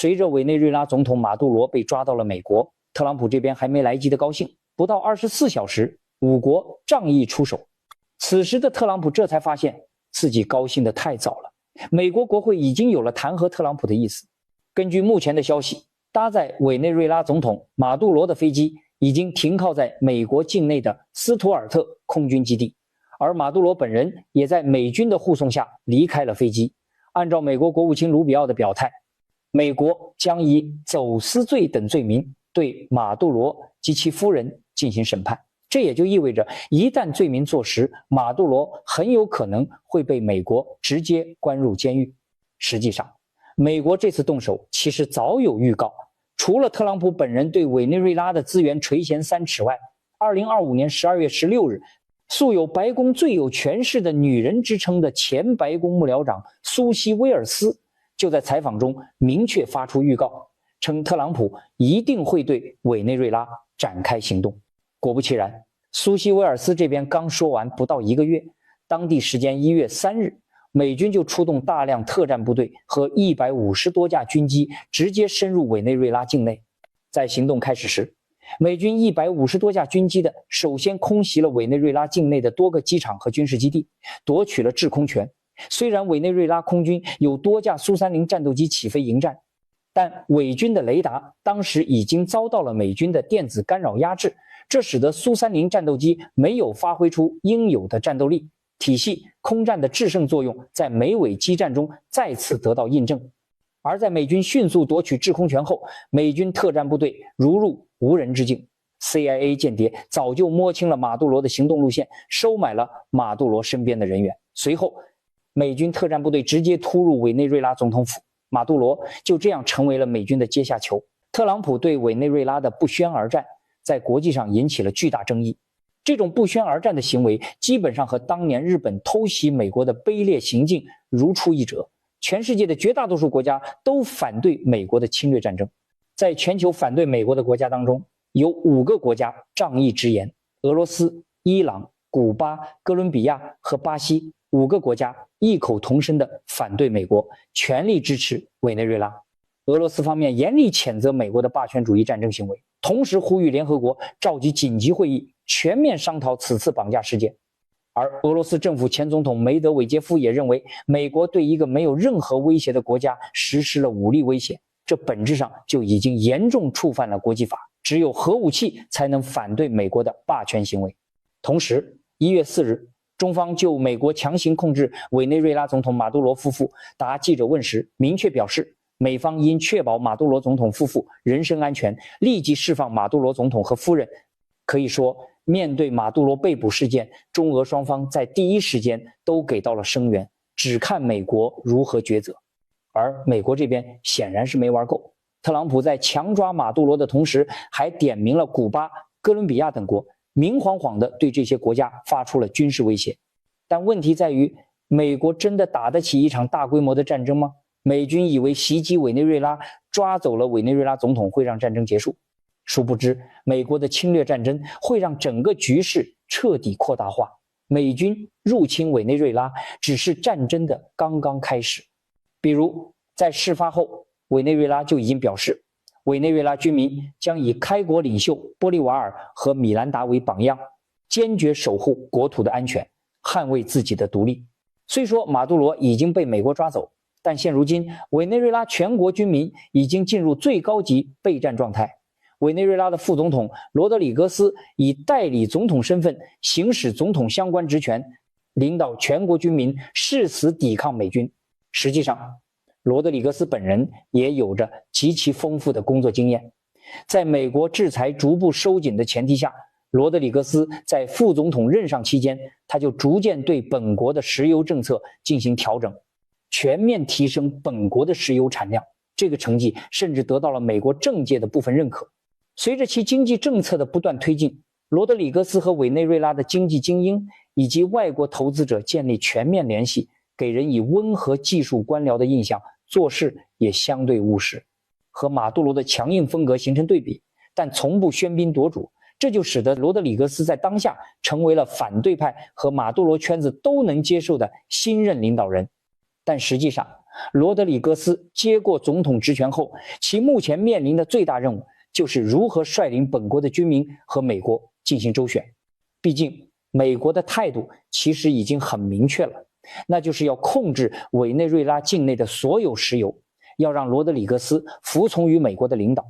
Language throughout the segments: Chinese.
随着委内瑞拉总统马杜罗被抓到了美国，特朗普这边还没来及的高兴，不到24小时，5国仗义出手。此时的特朗普这才发现自己高兴得太早了，美国国会已经有了弹劾特朗普的意思。根据目前的消息，搭载委内瑞拉总统马杜罗的飞机已经停靠在美国境内的斯图尔特空军基地，而马杜罗本人也在美军的护送下离开了飞机。按照美国国务卿卢比奥的表态，美国将以走私罪等罪名对马杜罗及其夫人进行审判。这也就意味着，一旦罪名坐实，马杜罗很有可能会被美国直接关入监狱。实际上，美国这次动手其实早有预告，除了特朗普本人对委内瑞拉的资源垂涎3尺外，2025年12月16日，素有白宫最有权势的女人之称的前白宫幕僚长苏西·威尔斯就在采访中明确发出预告，称特朗普一定会对委内瑞拉展开行动。果不其然，苏西·威尔斯这边刚说完不到1个月，当地时间1月3日，美军就出动大量特战部队和150多架军机，直接深入委内瑞拉境内。在行动开始时，美军150多架军机首先空袭了委内瑞拉境内的多个机场和军事基地，夺取了制空权。虽然委内瑞拉空军有多架苏30战斗机起飞迎战，但伪军的雷达当时已经遭到了美军的电子干扰压制，这使得苏30战斗机没有发挥出应有的战斗力，体系空战的制胜作用在美伪激战中再次得到印证。而在美军迅速夺取制空权后，美军特战部队如入无人之境。CIA 间谍早就摸清了马杜罗的行动路线，收买了马杜罗身边的人员。随后，美军特战部队直接突入委内瑞拉总统府，马杜罗就这样成为了美军的阶下囚。特朗普对委内瑞拉的不宣而战，在国际上引起了巨大争议。这种不宣而战的行为，基本上和当年日本偷袭美国的卑劣行径如出一辙。全世界的绝大多数国家都反对美国的侵略战争。在全球反对美国的国家当中，有5个国家仗义直言：俄罗斯、伊朗、古巴、哥伦比亚和巴西5个国家异口同声地反对美国，全力支持委内瑞拉。俄罗斯方面严厉谴责美国的霸权主义战争行为，同时呼吁联合国召集紧急会议，全面商讨此次绑架事件。而俄罗斯政府前总统梅德韦杰夫也认为，美国对一个没有任何威胁的国家实施了武力威胁，这本质上就已经严重触犯了国际法，只有核武器才能反对美国的霸权行为。同时1月4日，中方就美国强行控制委内瑞拉总统马杜罗夫妇答记者问时，明确表示，美方应确保马杜罗总统夫妇人身安全，立即释放马杜罗总统和夫人。可以说，面对马杜罗被捕事件，中俄双方在第一时间都给到了声援，只看美国如何抉择。而美国这边显然是没玩够，特朗普在强抓马杜罗的同时，还点名了古巴、哥伦比亚等国，明晃晃地对这些国家发出了军事威胁。但问题在于，美国真的打得起一场大规模的战争吗？美军以为袭击委内瑞拉，抓走了委内瑞拉总统会让战争结束，殊不知美国的侵略战争会让整个局势彻底扩大化。美军入侵委内瑞拉只是战争的刚刚开始。比如在事发后，委内瑞拉就已经表示，委内瑞拉军民将以开国领袖玻利瓦尔和米兰达为榜样，坚决守护国土的安全，捍卫自己的独立。虽说马杜罗已经被美国抓走，但现如今委内瑞拉全国军民已经进入最高级备战状态。委内瑞拉的副总统罗德里格斯以代理总统身份行使总统相关职权，领导全国军民誓死抵抗美军。实际上，罗德里格斯本人也有着极其丰富的工作经验。在美国制裁逐步收紧的前提下，罗德里格斯在副总统任上期间，他就逐渐对本国的石油政策进行调整，全面提升本国的石油产量。这个成绩甚至得到了美国政界的部分认可。随着其经济政策的不断推进，罗德里格斯和委内瑞拉的经济精英以及外国投资者建立全面联系，给人以温和技术官僚的印象，做事也相对务实，和马杜罗的强硬风格形成对比，但从不喧宾夺主。这就使得罗德里格斯在当下成为了反对派和马杜罗圈子都能接受的新任领导人。但实际上，罗德里戈斯接过总统职权后，其目前面临的最大任务就是如何率领本国的军民和美国进行周旋。毕竟美国的态度其实已经很明确了，那就是要控制委内瑞拉境内的所有石油，要让罗德里戈斯服从于美国的领导。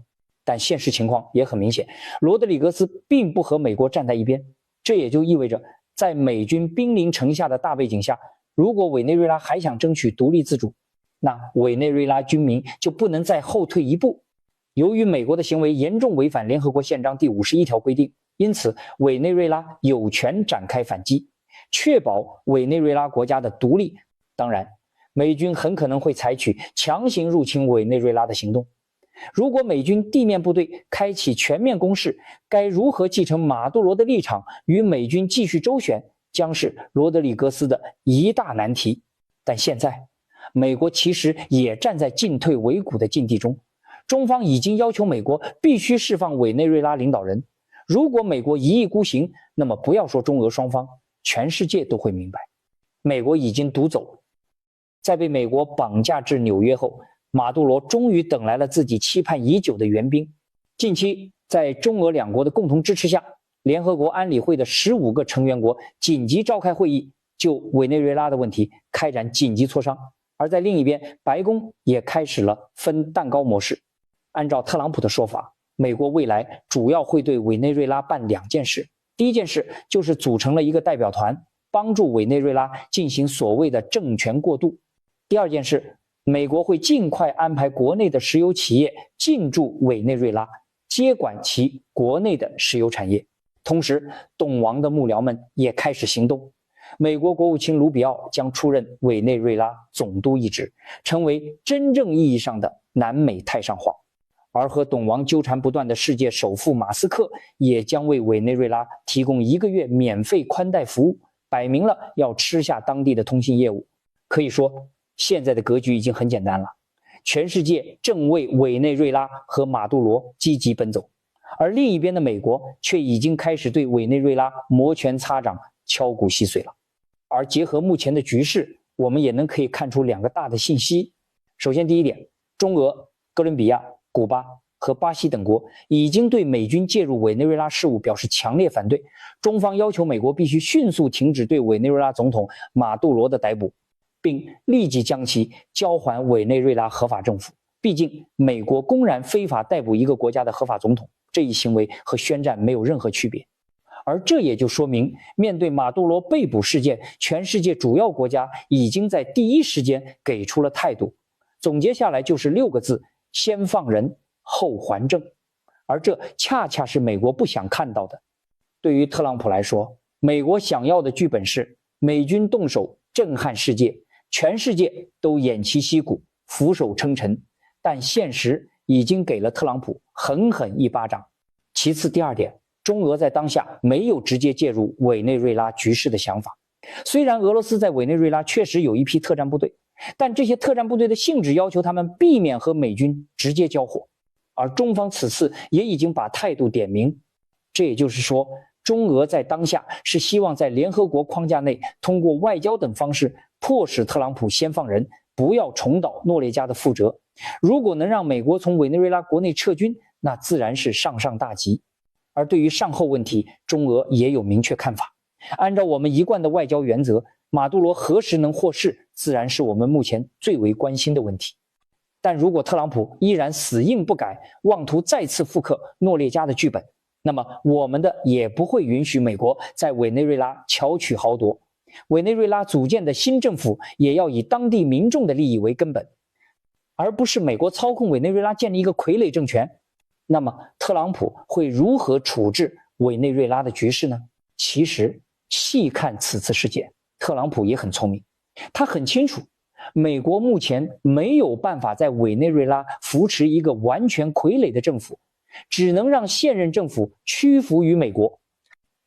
但现实情况也很明显，罗德里戈斯并不和美国站在一边，这也就意味着在美军兵临城下的大背景下，如果委内瑞拉还想争取独立自主，那委内瑞拉军民就不能再后退一步。由于美国的行为严重违反联合国宪章第51条规定，因此委内瑞拉有权展开反击，确保委内瑞拉国家的独立。当然，美军很可能会采取强行入侵委内瑞拉的行动。如果美军地面部队开启全面攻势，该如何继承马杜罗的立场与美军继续周旋，将是罗德里戈斯的一大难题。但现在美国其实也站在进退维谷的境地中，中方已经要求美国必须释放委内瑞拉领导人。如果美国一意孤行，那么不要说中俄双方，全世界都会明白，美国已经独走了。在被美国绑架至纽约后，马杜罗终于等来了自己期盼已久的援兵。近期在中俄两国的共同支持下，联合国安理会的15个成员国紧急召开会议，就委内瑞拉的问题开展紧急磋商。而在另一边，白宫也开始了分蛋糕模式。按照特朗普的说法，美国未来主要会对委内瑞拉办2件事。第一件事就是组成了一个代表团，帮助委内瑞拉进行所谓的政权过渡。第二件事，美国会尽快安排国内的石油企业进驻委内瑞拉，接管其国内的石油产业。同时，懂王的幕僚们也开始行动。美国国务卿卢比奥将出任委内瑞拉总督一职，成为真正意义上的南美太上皇。而和懂王纠缠不断的世界首富马斯克也将为委内瑞拉提供1个月免费宽带服务，摆明了要吃下当地的通信业务。可以说，现在的格局已经很简单了，全世界正为委内瑞拉和马杜罗积极奔走，而另一边的美国却已经开始对委内瑞拉摩拳擦掌、敲骨吸髓了。而结合目前的局势，我们也可以看出2个大的信息。首先，第一点，中俄、哥伦比亚、古巴和巴西等国已经对美军介入委内瑞拉事务表示强烈反对，中方要求美国必须迅速停止对委内瑞拉总统马杜罗的逮捕，并立即将其交还委内瑞拉合法政府。毕竟，美国公然非法逮捕一个国家的合法总统，这一行为和宣战没有任何区别。而这也就说明，面对马杜罗被捕事件，全世界主要国家已经在第一时间给出了态度。总结下来就是6个字：先放人，后还政。而这恰恰是美国不想看到的。对于特朗普来说，美国想要的剧本是美军动手震撼世界，全世界都偃旗息鼓，俯首称臣。但现实已经给了特朗普狠狠一巴掌。其次，第二点，中俄在当下没有直接介入委内瑞拉局势的想法。虽然俄罗斯在委内瑞拉确实有一批特战部队，但这些特战部队的性质要求他们避免和美军直接交火，而中方此次也已经把态度点明。这也就是说，中俄在当下是希望在联合国框架内通过外交等方式迫使特朗普先放人，不要重蹈诺列加的覆辙。如果能让美国从委内瑞拉国内撤军，那自然是上上大吉。而对于善后问题，中俄也有明确看法。按照我们一贯的外交原则，马杜罗何时能获释，自然是我们目前最为关心的问题。但如果特朗普依然死硬不改，妄图再次复刻诺列加的剧本，那么我们的也不会允许美国在委内瑞拉巧取豪夺。委内瑞拉组建的新政府也要以当地民众的利益为根本，而不是美国操控委内瑞拉建立一个傀儡政权。那么特朗普会如何处置委内瑞拉的局势呢？其实细看此次事件，特朗普也很聪明，他很清楚美国目前没有办法在委内瑞拉扶持一个完全傀儡的政府，只能让现任政府屈服于美国。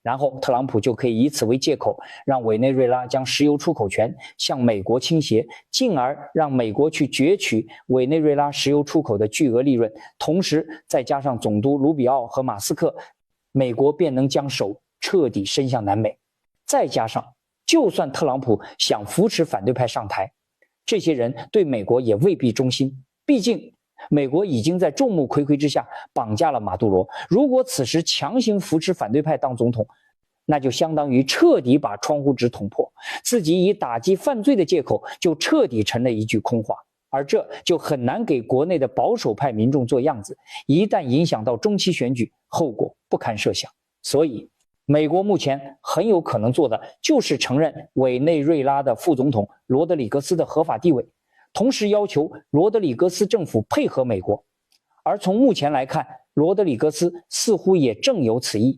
然后特朗普就可以以此为借口，让委内瑞拉将石油出口权向美国倾斜，进而让美国去攫取委内瑞拉石油出口的巨额利润。同时再加上总督卢比奥和马斯克，美国便能将手彻底伸向南美。再加上就算特朗普想扶持反对派上台，这些人对美国也未必忠心，毕竟美国已经在众目睽睽之下绑架了马杜罗，如果此时强行扶持反对派当总统，那就相当于彻底把窗户纸捅破，自己以打击犯罪的借口就彻底成了一句空话，而这就很难给国内的保守派民众做样子，一旦影响到中期选举，后果不堪设想。所以美国目前很有可能做的就是承认委内瑞拉的副总统罗德里格斯的合法地位，同时要求罗德里格斯政府配合美国。而从目前来看，罗德里格斯似乎也正有此意。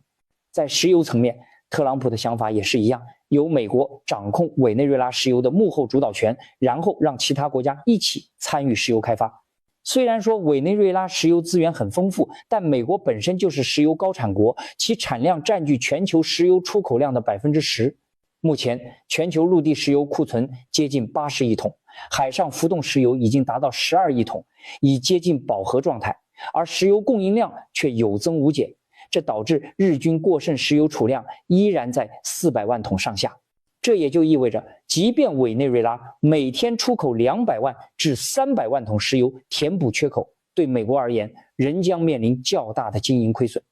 在石油层面，特朗普的想法也是一样，由美国掌控委内瑞拉石油的幕后主导权，然后让其他国家一起参与石油开发。虽然说委内瑞拉石油资源很丰富，但美国本身就是石油高产国，其产量占据全球石油出口量的 10%。目前全球陆地石油库存接近80亿桶，海上浮动石油已经达到12亿桶，已接近饱和状态，而石油供应量却有增无减，这导致日均过剩石油储量依然在400万桶上下。这也就意味着，即便委内瑞拉每天出口200万至300万桶石油填补缺口，对美国而言仍将面临较大的经营亏损。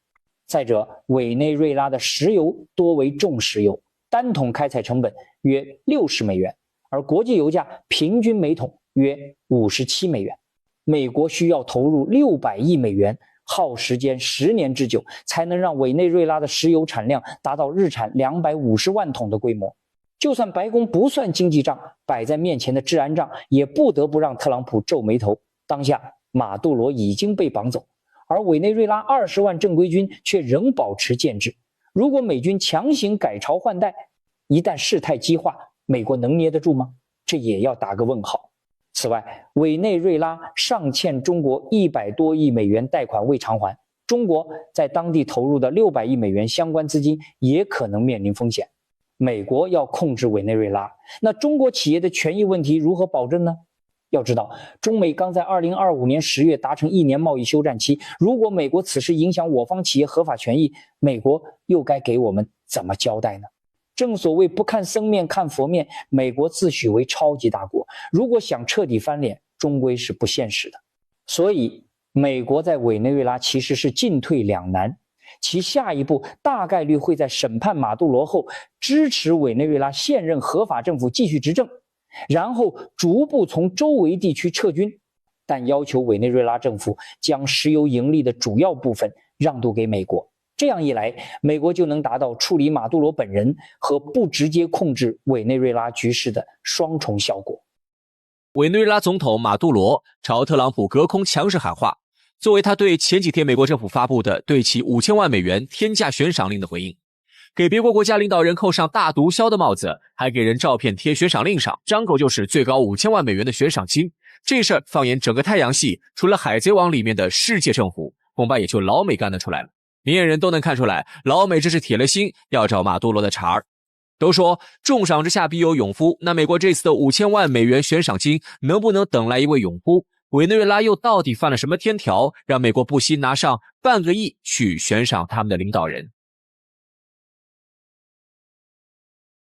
再者，委内瑞拉的石油多为重石油，单桶开采成本约60美元，而国际油价平均每桶约57美元。美国需要投入600亿美元，耗时间10年之久，才能让委内瑞拉的石油产量达到日产250万桶的规模。就算白宫不算经济账，摆在面前的治安账也不得不让特朗普皱眉头。当下马杜罗已经被绑走，而委内瑞拉20万正规军却仍保持建制。如果美军强行改朝换代，一旦事态激化，美国能捏得住吗？这也要打个问号。此外，委内瑞拉尚欠中国100多亿美元贷款未偿还，中国在当地投入的600亿美元相关资金也可能面临风险。美国要控制委内瑞拉，那中国企业的权益问题如何保证呢？要知道，中美刚在2025年10月达成1年贸易休战期，如果美国此时影响我方企业合法权益，美国又该给我们怎么交代呢？正所谓不看僧面看佛面，美国自诩为超级大国，如果想彻底翻脸，终归是不现实的。所以美国在委内瑞拉其实是进退两难，其下一步大概率会在审判马杜罗后，支持委内瑞拉现任合法政府继续执政，然后逐步从周围地区撤军，但要求委内瑞拉政府将石油盈利的主要部分让渡给美国。这样一来，美国就能达到处理马杜罗本人和不直接控制委内瑞拉局势的双重效果。委内瑞拉总统马杜罗朝特朗普隔空强势喊话，作为他对前几天美国政府发布的对其5000万美元天价悬赏令的回应，给别国国家领导人扣上大毒枭的帽子，还给人照片贴悬赏令上，张口就是最高5000万美元的悬赏金。这事儿放眼整个太阳系，除了海贼王里面的世界政府，恐怕也就老美干得出来了。明眼人都能看出来，老美这是铁了心要找马杜罗的茬儿。都说重赏之下必有勇夫，那美国这次的5000万美元悬赏金能不能等来一位勇夫？委内瑞拉又到底犯了什么天条，让美国不惜拿上半个亿去悬赏他们的领导人？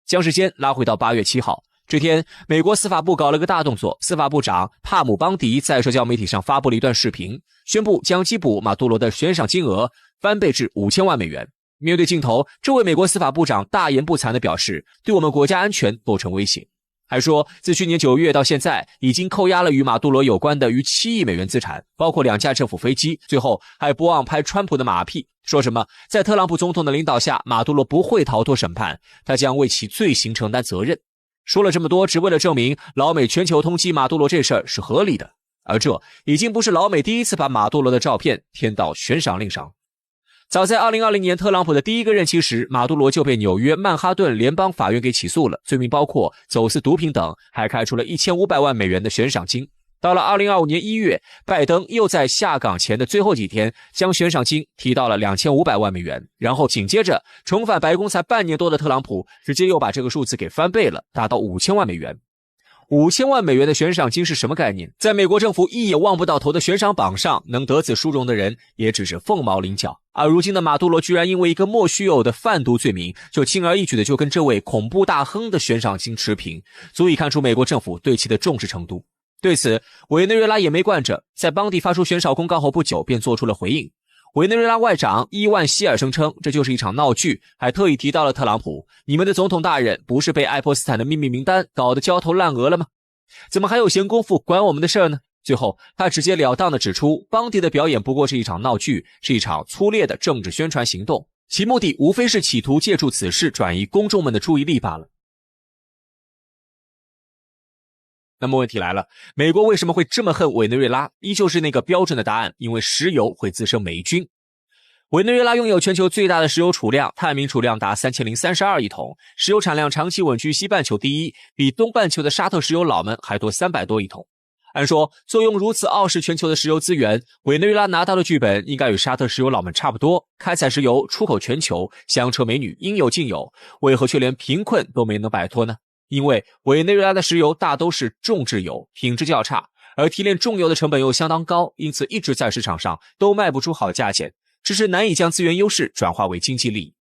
将时间拉回到8月7号，这天美国司法部搞了个大动作，司法部长帕姆邦迪在社交媒体上发布了一段视频，宣布将缉捕马杜罗的悬赏金额翻倍至5000万美元。面对镜头，这位美国司法部长大言不惭地表示，对我们国家安全构成威胁，还说自去年9月到现在已经扣押了与马杜罗有关的逾7亿美元资产，包括2架政府飞机，最后还不忘拍川普的马屁，说什么在特朗普总统的领导下，马杜罗不会逃脱审判，他将为其罪行承担责任。说了这么多，只为了证明老美全球通缉马杜罗这事儿是合理的，而这已经不是老美第一次把马杜罗的照片添到悬赏令上。早在2020年特朗普的第一个任期时，马杜罗就被纽约曼哈顿联邦法院给起诉了，罪名包括走私毒品等，还开出了1500万美元的悬赏金。到了2025年1月，拜登又在下岗前的最后几天将悬赏金提到了2500万美元，然后紧接着重返白宫才半年多的特朗普直接又把这个数字给翻倍了，达到5000万美元。5000万美元的悬赏金是什么概念？在美国政府一眼望不到头的悬赏榜上，能得此殊荣的人也只是凤毛麟角。而如今的马杜罗居然因为一个莫须有的贩毒罪名，就轻而易举的就跟这位恐怖大亨的悬赏金持平，足以看出美国政府对其的重视程度。对此，委内瑞拉也没惯着，在邦迪发出悬赏公告后不久便做出了回应。委内瑞拉外长伊万希尔声称这就是一场闹剧，还特意提到了特朗普，你们的总统大人不是被爱泼斯坦的秘密名单搞得焦头烂额了吗？怎么还有闲工夫管我们的事儿呢？最后他直截了当地指出，邦迪的表演不过是一场闹剧，是一场粗劣的政治宣传行动，其目的无非是企图借助此事转移公众们的注意力罢了。那么问题来了，美国为什么会这么恨委内瑞拉？依旧是那个标准的答案，因为石油会滋生霉菌。委内瑞拉拥有全球最大的石油储量，探明储量达3032亿桶，石油产量长期稳居西半球第一，比东半球的沙特石油佬们还多300多亿桶。按说，坐拥如此傲视全球的石油资源，委内瑞拉拿到的剧本应该与沙特石油佬们差不多，开采石油，出口全球，香车美女应有尽有，为何却连贫困都没能摆脱呢？因为委内瑞拉的石油大都是重质油，品质较差，而提炼重油的成本又相当高，因此一直在市场上都卖不出好价钱，只是难以将资源优势转化为经济利益。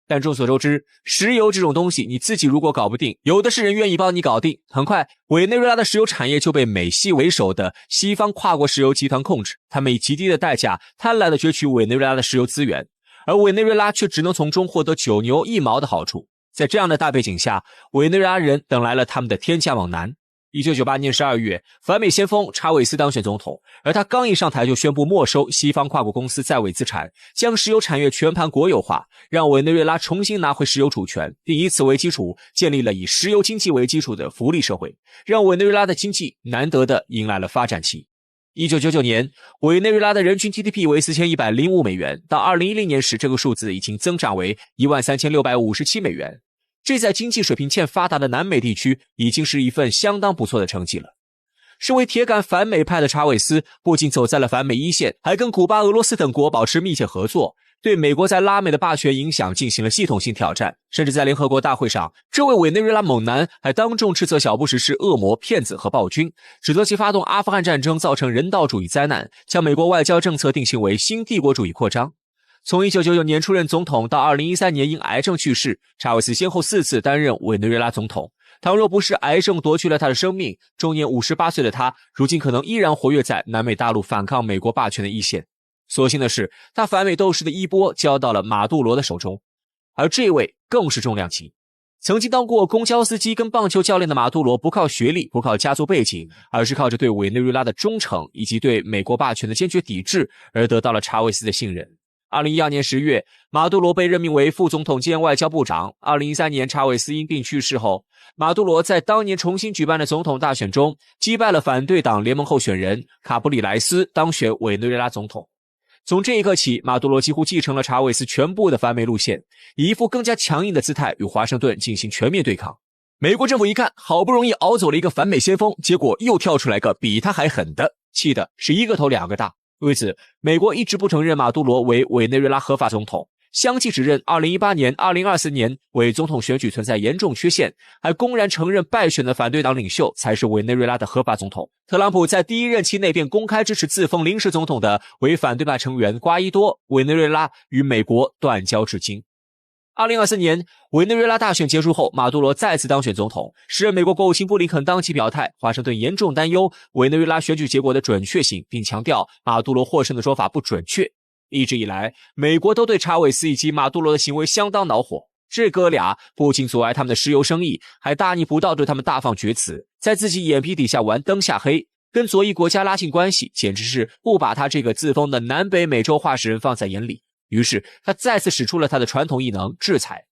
但众所周知，石油这种东西你自己如果搞不定，有的是人愿意帮你搞定。很快，委内瑞拉的石油产业就被美西为首的西方跨国石油集团控制，他们以极低的代价贪婪地攫取委内瑞拉的石油资源，而委内瑞拉却只能从中获得9牛1毛的好处。在这样的大背景下，委内瑞拉人等来了他们的天降猛男。1998年12月，反美先锋查韦斯当选总统，而他刚一上台就宣布没收西方跨国公司在委资产，将石油产业全盘国有化，让委内瑞拉重新拿回石油主权，并以此为基础建立了以石油经济为基础的福利社会，让委内瑞拉的经济难得的迎来了发展期。1999年，委内瑞拉的人均 GDP 为4105美元，到2010年时，这个数字已经增长为13657美元。这在经济水平欠发达的南美地区已经是一份相当不错的成绩了。身为铁杆反美派的查韦斯不仅走在了反美一线，还跟古巴、俄罗斯等国保持密切合作，对美国在拉美的霸权影响进行了系统性挑战，甚至在联合国大会上，这位委内瑞拉猛男还当众斥责小布什是恶魔、骗子和暴君，指责其发动阿富汗战争造成人道主义灾难，将美国外交政策定性为新帝国主义扩张。从1999年出任总统到2013年因癌症去世，查韦斯先后4次担任委内瑞拉总统。倘若不是癌症夺去了他的生命，终年58岁的他，如今可能依然活跃在南美大陆反抗美国霸权的一线。所幸的是，他反美斗士的衣钵交到了马杜罗的手中，而这位更是重量级。曾经当过公交司机跟棒球教练的马杜罗，不靠学历，不靠家族背景，而是靠着对委内瑞拉的忠诚以及对美国霸权的坚决抵制，而得到了查韦斯的信任。2012年10月，马杜罗被任命为副总统兼外交部长。2013年，查韦斯因病去世后，马杜罗在当年重新举办的总统大选中击败了反对党联盟候选人卡布里莱斯，当选委内瑞拉总统。从这一刻起，马杜罗几乎继承了查韦斯全部的反美路线，以一副更加强硬的姿态与华盛顿进行全面对抗。美国政府一看，好不容易熬走了一个反美先锋，结果又跳出来个比他还狠的，气的是一个头两个大。为此，美国一直不承认马杜罗为委内瑞拉合法总统，相继指认2018年、2024年为总统选举存在严重缺陷，还公然承认败选的反对党领袖才是委内瑞拉的合法总统。特朗普在第一任期内便公开支持自封临时总统的为反对派成员瓜伊多，委内瑞拉与美国断交至今。2024年委内瑞拉大选结束后，马杜罗再次当选总统，时任美国国务卿布林肯当即表态，华盛顿严重担忧委内瑞拉选举结果的准确性，并强调马杜罗获胜的说法不准确。一直以来，美国都对查韦斯以及马杜罗的行为相当恼火，这哥俩不仅阻碍他们的石油生意，还大逆不道对他们大放厥词，在自己眼皮底下玩灯下黑，跟左翼国家拉近关系，简直是不把他这个自封的南北美洲化石人放在眼里。于是他再次使出了他的传统异能，制裁。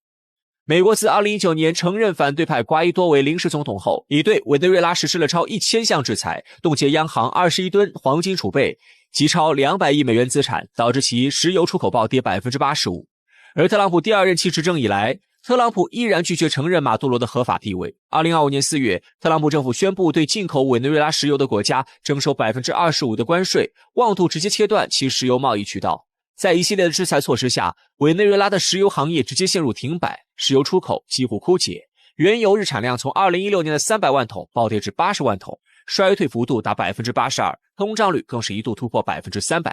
美国自2019年承认反对派瓜伊多为临时总统后，已对委内瑞拉实施了超1000项制裁，冻结央行21吨黄金储备及超200亿美元资产，导致其石油出口暴跌 85%。 而特朗普第二任期执政以来，特朗普依然拒绝承认马杜罗的合法地位。2025年4月，特朗普政府宣布对进口委内瑞拉石油的国家征收 25% 的关税，妄图直接切断其石油贸易渠道。在一系列的制裁措施下，委内瑞拉的石油行业直接陷入停摆，石油出口几乎枯竭，原油日产量从2016年的300万桶暴跌至80万桶，衰退幅度达 82%， 通胀率更是一度突破 300%。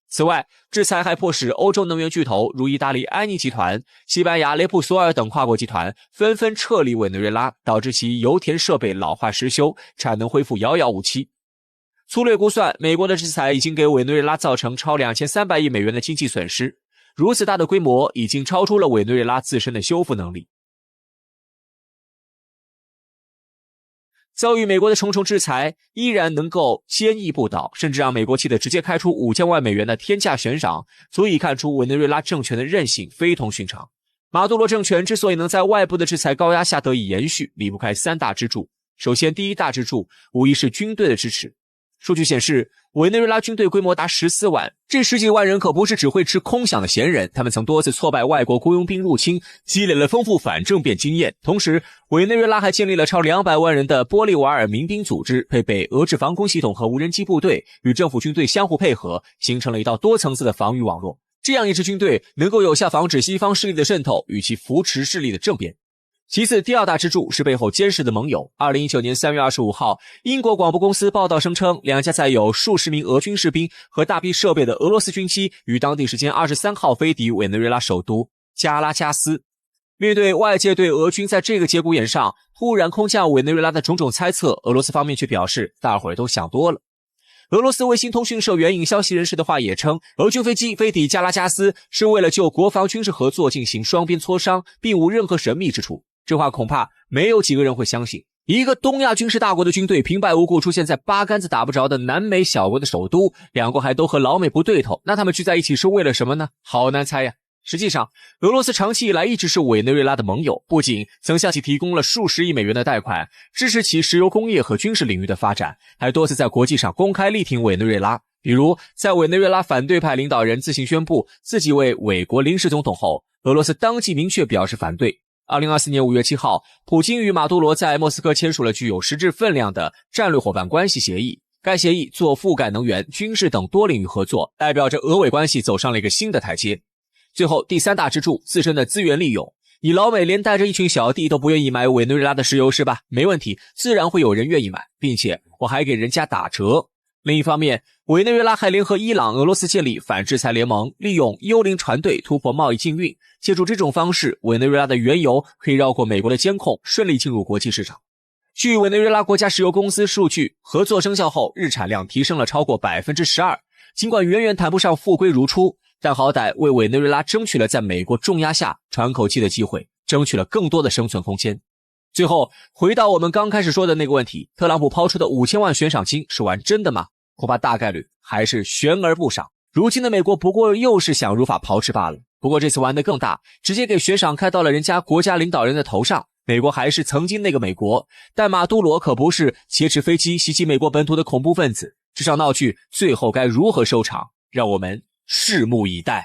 此外，制裁还迫使欧洲能源巨头如意大利安妮集团、西班牙雷普索尔等跨国集团纷纷撤离委内瑞拉，导致其油田设备老化失修，产能恢复遥遥无期。粗略估算，美国的制裁已经给委内瑞拉造成超2300亿美元的经济损失，如此大的规模已经超出了委内瑞拉自身的修复能力。遭遇美国的重重制裁，依然能够坚毅不倒，甚至让美国气得直接开出5000万美元的天价悬赏，足以看出委内瑞拉政权的韧性非同寻常。马杜罗政权之所以能在外部的制裁高压下得以延续，离不开3大支柱。首先，第一大支柱无疑是军队的支持。数据显示，委内瑞拉军队规模达14万，这10几万人可不是只会吃空饷的闲人，他们曾多次挫败外国雇佣兵入侵，积累了丰富反政变经验。同时，委内瑞拉还建立了超200万人的玻利瓦尔民兵组织，配备俄制防空系统和无人机部队，与政府军队相互配合，形成了一道多层次的防御网络。这样一支军队能够有效防止西方势力的渗透与其扶持势力的政变。其次，第二大支柱是背后监视的盟友。2019年3月25号，英国广播公司报道声称，2架载有数十名俄军士兵和大批设备的俄罗斯军机于当地时间23号飞抵委内瑞拉首都加拉加斯。面对外界对俄军在这个节骨眼上突然空降委内瑞拉的种种猜测，俄罗斯方面却表示，大伙儿都想多了。俄罗斯卫星通讯社援引消息人士的话也称，俄军飞机飞抵加拉加斯是为了就国防军事合作进行双边磋商，并无任何神秘之处。这话恐怕没有几个人会相信。一个东亚军事大国的军队平白无故出现在八竿子打不着的南美小国的首都，两国还都和老美不对头，那他们聚在一起是为了什么呢？好难猜呀。实际上，俄罗斯长期以来一直是委内瑞拉的盟友，不仅曾向其提供了数十亿美元的贷款，支持其石油工业和军事领域的发展，还多次在国际上公开力挺委内瑞拉。比如，在委内瑞拉反对派领导人自行宣布自己为委国临时总统后，俄罗斯当即明确表示反对。2024年5月7号，普京与马杜罗在莫斯科签署了具有实质分量的战略伙伴关系协议。该协议做覆盖能源、军事等多领域合作，代表着俄委关系走上了一个新的台阶。最后，第三大支柱，自身的资源利用。你老美连带着一群小弟都不愿意买委内瑞拉的石油是吧？没问题，自然会有人愿意买，并且我还给人家打折。另一方面，委内瑞拉还联合伊朗、俄罗斯建立反制裁联盟，利用幽灵船队突破贸易禁运。借助这种方式，委内瑞拉的原油可以绕过美国的监控，顺利进入国际市场。据委内瑞拉国家石油公司数据，合作生效后，日产量提升了超过 12%。尽管远远谈不上复归如初，但好歹为委内瑞拉争取了在美国重压下喘口气的机会，争取了更多的生存空间。最后，回到我们刚开始说的那个问题，特朗普抛出的5000万悬赏金是玩真的吗？恐怕大概率还是悬而不赏。如今的美国不过又是想如法炮制罢了。不过这次玩得更大，直接给悬赏开到了人家国家领导人的头上。美国还是曾经那个美国，但马杜罗可不是挟持飞机袭击美国本土的恐怖分子。这场闹剧最后该如何收场，让我们拭目以待。